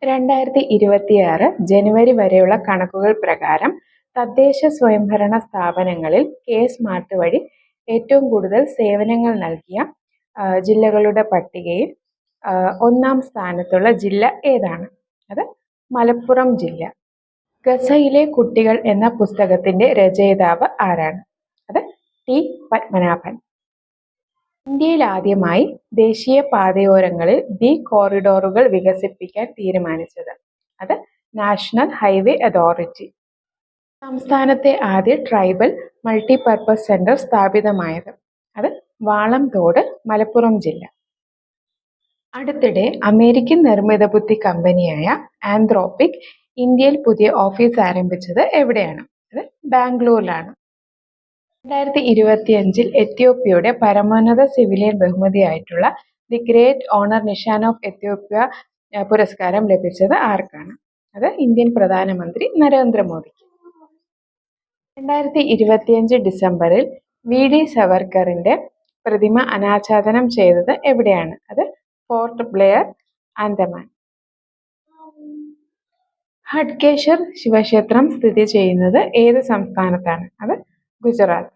2026 ജനുവരി വരെയുള്ള കണക്കുകൾ പ്രകാരം തദ്ദേശ സ്വയംഭരണ സ്ഥാപനങ്ങളിൽ കെ-സ്മാർട്ട് വഴി ഏറ്റവും കൂടുതൽ സേവനങ്ങൾ നൽകിയ ജില്ലകളുടെ പട്ടികയിൽ ഒന്നാം സ്ഥാനത്തുള്ള ജില്ല ഏതാണ്? അത് മലപ്പുറം ജില്ല. ഗസയിലെ കുട്ടികൾ എന്ന പുസ്തകത്തിന്റെ രചയിതാവ് ആരാണ്? അത് ടി പത്മനാഭൻ. ഇന്ത്യയിൽ ആദ്യമായി ദേശീയ പാതയോരങ്ങളിൽ ബി കോറിഡോറുകൾ വികസിപ്പിക്കാൻ തീരുമാനിച്ചത്? അത് നാഷണൽ ഹൈവേ അതോറിറ്റി. സംസ്ഥാനത്തെ ആദ്യ ട്രൈബൽ മൾട്ടിപർപ്പസ് സെന്റർ സ്ഥാപിതമായത്? അത് വാളംതോട്, മലപ്പുറം ജില്ല. അടുത്തിടെ അമേരിക്കൻ നിർമ്മിത ബുദ്ധി കമ്പനിയായ ആന്ത്രോപിക് ഇന്ത്യയിൽ പുതിയ ഓഫീസ് ആരംഭിച്ചത് എവിടെയാണ്? അത് ബാംഗ്ലൂരിലാണ്. 2025 എത്യോപ്യയുടെ പരമോന്നത സിവിലിയൻ ബഹുമതിയായിട്ടുള്ള the great honour Nishan of Ethiopia പുരസ്കാരം ലഭിച്ചത് ആർക്കാണ്? അത് ഇന്ത്യൻ പ്രധാനമന്ത്രി നരേന്ദ്രമോദിക്ക്. 2025 ഡിസംബറിൽ വി.ഡി. സവർക്കറിന്റെ പ്രതിമ അനാച്ഛാദനം ചെയ്തത് എവിടെയാണ്? അത് പോർട്ട് ബ്ലെയർ, ആൻഡമാൻ. ഹഡ്കേശ്വർ ശിവക്ഷേത്രം സ്ഥിതി ചെയ്യുന്നത് ഏത് സംസ്ഥാനത്താണ്? അത് ഗുജറാത്ത്.